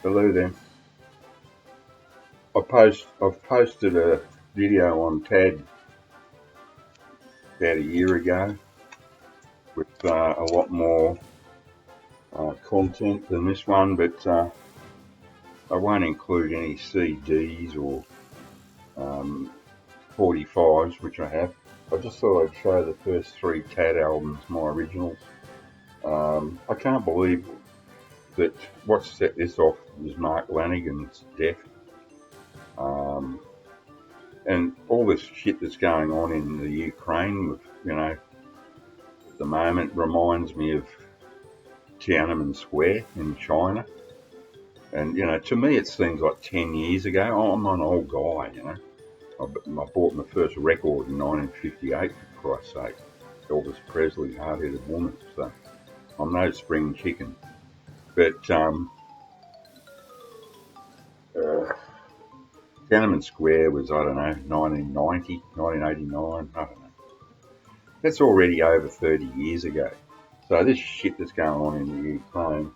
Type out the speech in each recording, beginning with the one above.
Hello then. I've posted a video on TAD about a year ago with a lot more content than this one, but I won't include any CDs or 45s, which I have. I just thought I'd show the first three TAD albums, my originals. I can't believe that what set this off was Mark Lanigan's death. And all this shit that's going on in the Ukraine, with, at the moment, reminds me of Tiananmen Square in China. And, to me it seems like 10 years ago. I'm an old guy, I bought my first record in 1958, for Christ's sake. Elvis Presley, Hard-Headed Woman. So I'm no spring chicken. But Tiananmen Square was, 1990, 1989, I don't know. That's already over 30 years ago. So this shit that's going on in the Ukraine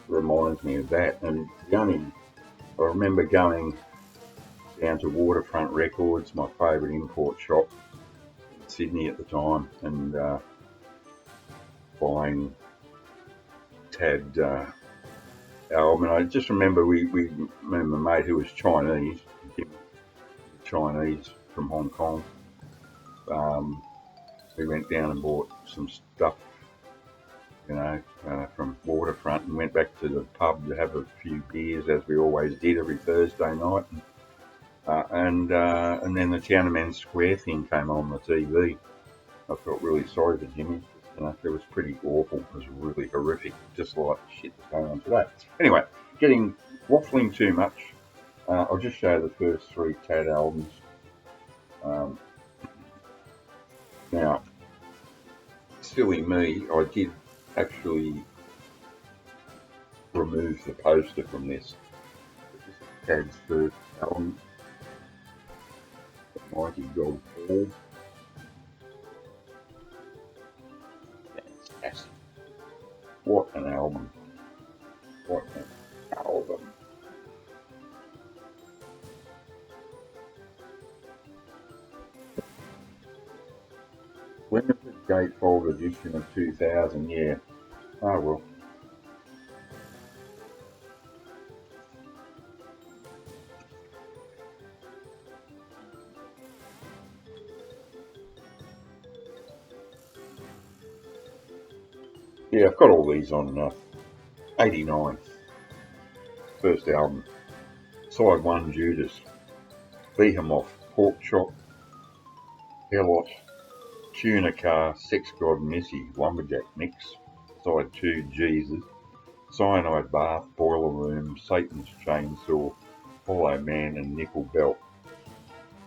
reminds me of that. And I remember going down to Waterfront Records, my favourite import shop in Sydney at the time, and buying TAD album. And I just remember me and my mate, who was Chinese from Hong Kong, we went down and bought some stuff, from Waterfront, and went back to the pub to have a few beers, as we always did every Thursday night. And then the Tiananmen Square thing came on the TV. I felt really sorry for Jimmy. It was pretty awful. It was really horrific, just like shit that's going on today. Anyway, waffling too much. I'll just show the first three TAD albums. Now, silly me, I did actually remove the poster from this. This is TAD's first album, The Mighty God Fall. Fantastic. What an album. What an album. Limited gatefold edition of 2000, yeah. Oh well. Yeah, I've got all these on 89. First album. Side 1, Judas. Behemoth, Pork Chop, Helot, Tuna Car, Sex God Missy, Lumberjack Mix. Side 2, Jesus. Cyanide Bath, Boiler Room, Satan's Chainsaw, Hollow Man and Nickel Belt.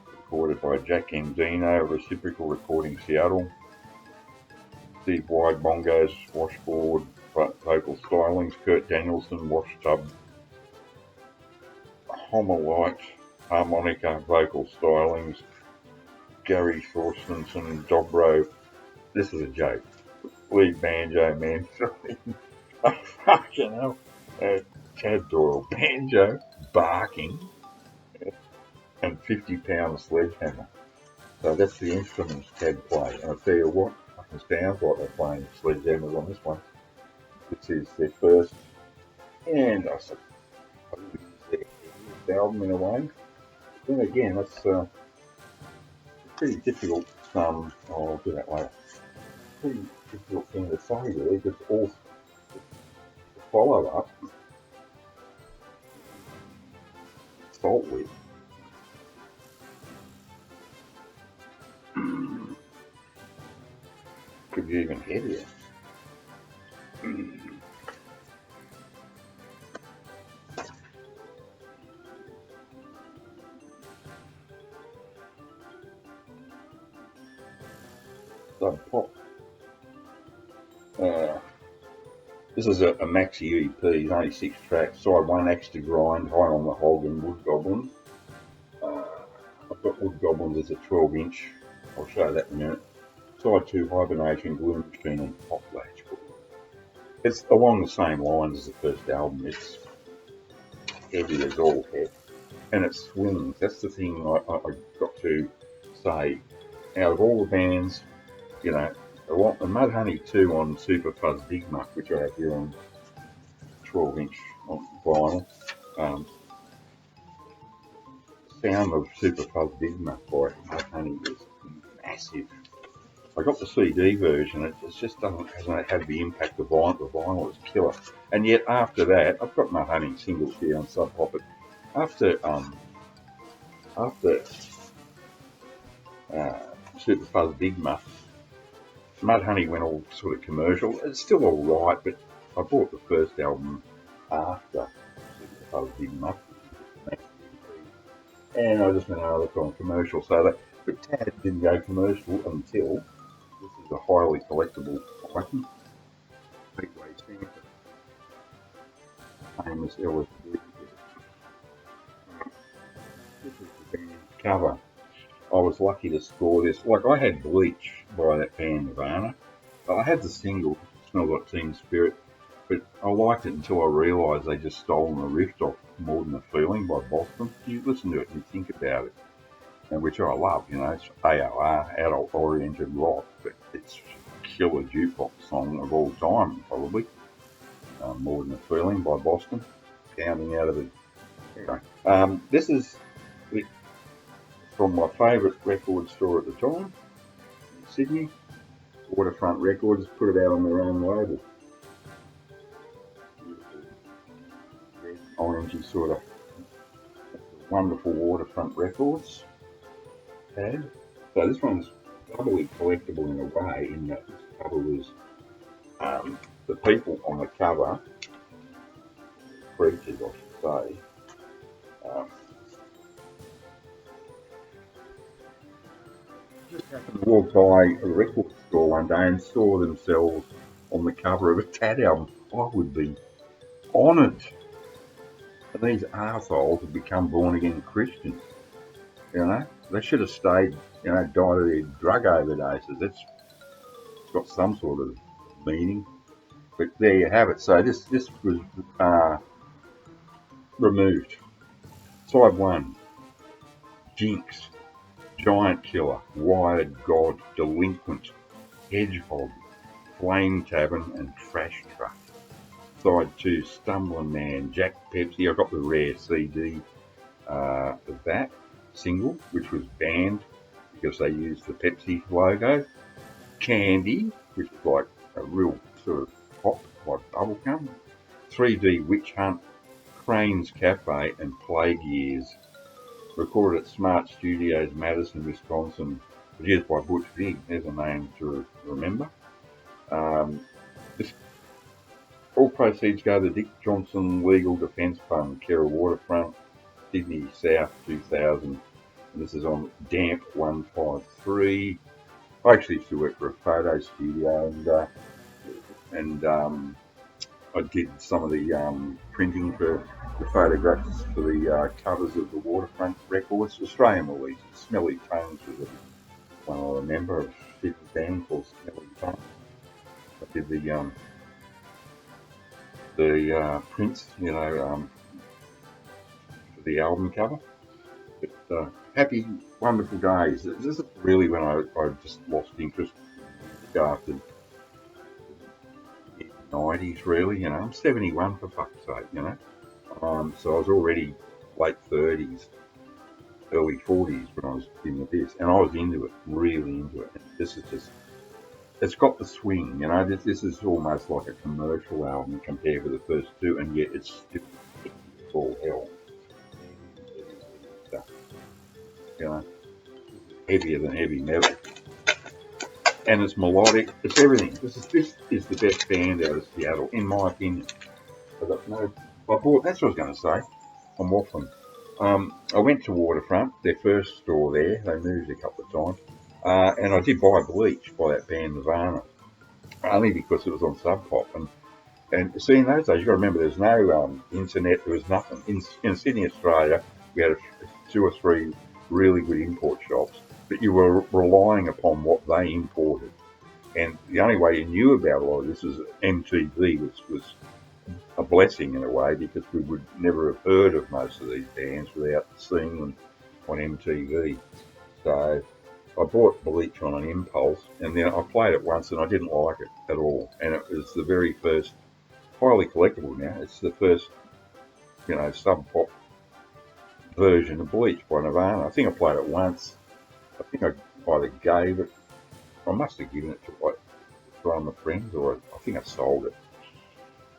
Recorded by Jack Endino, Reciprocal Recording, Seattle. Steve Wide, bongos, washboard, vocal stylings. Kurt Danielson, washtub, Homolite, harmonica, vocal stylings. Gary Thorstenson, dobro. This is a joke. Lead banjo, man. Fucking hell. Chad Doyle, banjo, barking, and 50-pound sledgehammer. So that's the instruments TAD play. And I'll tell you what, it sounds like they're playing sledgehammers on this one. This is their first, and I suppose their album in a way. Then again, that's pretty difficult. I'll do that later. Pretty difficult thing to say, really, because all the follow up, Salt Whip. Could be even heavier. Sub Pop. This is a maxi EP, it's only 6 tracks. Side 1, Axe to Grind, High on the Hog and Wood Goblins. I've got Wood Goblins as a 12-inch, I'll show that in a minute. Side 2, Hibernation, Gloom Machine and Pop Latch. It's along the same lines as the first album. It's heavy as all heck, and it swings. That's the thing I got to say. Out of all the bands, you know, the Mudhoney 2 on Super Fuzz Big Muck, which I have here on 12-inch on vinyl. Sound of Super Fuzz Big Muck by Mudhoney is massive. I got the CD version. It just hasn't had the impact of vinyl. The vinyl is killer. And yet after that, I've got Mudhoney singles here on Sub Pop. But after Super Fuzz Big Muck, Mudhoney went all sort of commercial. It's still all right, but I bought the first album after Super Fuzz Big Muck, and I just went, oh, look on commercial. So that, but Tad didn't go commercial until this is a highly collectible item. Speedway Santa, famous LSD. This is the band's cover. I was lucky to score this. Like, I had Bleach by that band Nirvana. I had the single, Smells Like Teen Spirit, but I liked it until I realised they just stolen the riff off More Than a Feeling by Boston. You listen to it and you think about it, and which I love, you know, it's AOR, adult-oriented rock, but it's a killer jukebox song of all time, probably. More Than a Feeling by Boston, pounding out of it. Anyway, this is it from my favourite record store at the time, in Sydney. Waterfront Records, put it out on their own label. Red, orangey sort of wonderful Waterfront Records pad. So this one's doubly collectible in a way, in that this cover was the people on the cover, creatures I should say, just happened to walk by a record store one day and saw themselves on the cover of a Tad album. I would be honoured. And these arseholes have become born again Christians. You know, they should have stayed, you know, died of their drug overdoses. That's got some sort of meaning. But there you have it. So this was removed. Side 1, Jinx, Giant Killer, Wired God, Delinquent, Hedgehog, Flame Tavern, and Trash Truck. Side 2, Stumbling Man, Jack Pepsi. I got the rare CD of that single, which was banned because they used the Pepsi logo. Candy, which is like a real sort of pop, like bubblegum. 3D Witch Hunt, Crane's Cafe, and Plague Years. Recorded at Smart Studios, Madison, Wisconsin. Produced by Butch Vig. There's a name to remember. All proceeds go to the Dick Johnson Legal Defence Fund, care of Waterfront, Sydney South 2000. And this is on Damp 153. I actually used to work for a photo studio, and I did some of the printing for the photographs for the covers of the Waterfront records. Australian releases. Smelly Tones was one I remember, of a super band called Smelly Tones. I did the prints, you know, for the album cover. But happy, wonderful days. This is really when I just lost interest after the 90s, really. You know, I'm 71 for fuck's sake, you know. So I was already late 30s, early 40s when I was into this, and I was into it, really into it. This is just, it's got the swing, you know. This is almost like a commercial album compared with the first two, and yet it's still all hell. You know, heavier than heavy metal, and it's melodic. It's everything. This is the best band out of Seattle, in my opinion. I got no. I bought. That's what I was going to say. I'm waffling. I went to Waterfront, their first store there. They moved a couple of times, and I did buy Bleach by that band Nirvana, only because it was on Sub Pop. And see, in those days, you got to remember, there's no internet. There was nothing in Sydney, Australia. We had 2 or 3 really good import shops, but you were relying upon what they imported. And the only way you knew about a lot of this was MTV was a blessing in a way, because we would never have heard of most of these bands without seeing them on MTV. So I bought Bleach on an impulse, and then I played it once and I didn't like it at all. And it was the very first, highly collectible now. It's the first, sub pop version of Bleach by Nirvana. I think I played it once. I think I either gave it, I must have given it to like one of my friends, or I think I sold it.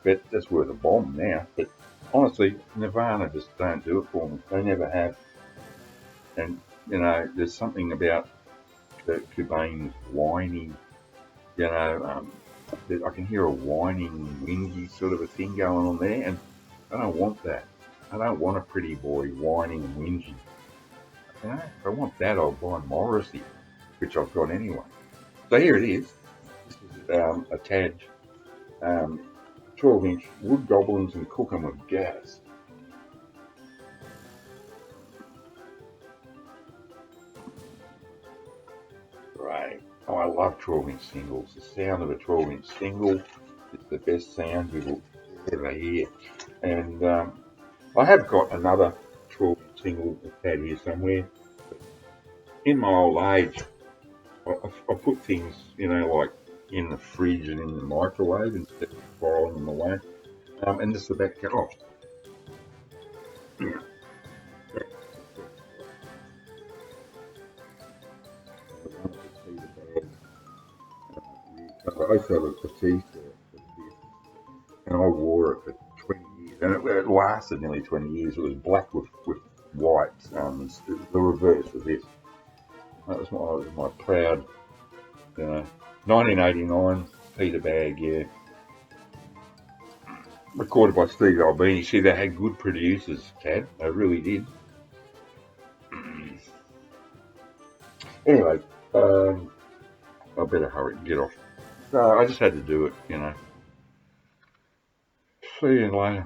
But that's worth a bomb now. But honestly, Nirvana just don't do it for me. They never have. And there's something about Kurt Cobain's whiny, I can hear a whining, whingy sort of a thing going on there, and I don't want that. I don't want a pretty boy whining and whinging. If I want that, I'll buy Morrissey, which I've got anyway. So here it is. This is a Tad 12-inch Wood Goblins and Cook 'em with Gas. Great. Oh, I love 12-inch singles. The sound of a 12-inch single is the best sound you will ever hear. And I have got another 12-inch single Tad here somewhere. In my old age, I put things, like in the fridge and in the microwave instead of filing them away. And this is the back cut off. I used to have a t-shirt and I wore it for 20 years, and it lasted nearly 20 years. It was black with white, the reverse of this. That was my proud, 1989 Peter Bag, yeah. Recorded by Steve Albini. See, they had good producers, Tad. They really did. Anyway, I better hurry and get off. So I just had to do it, See you later.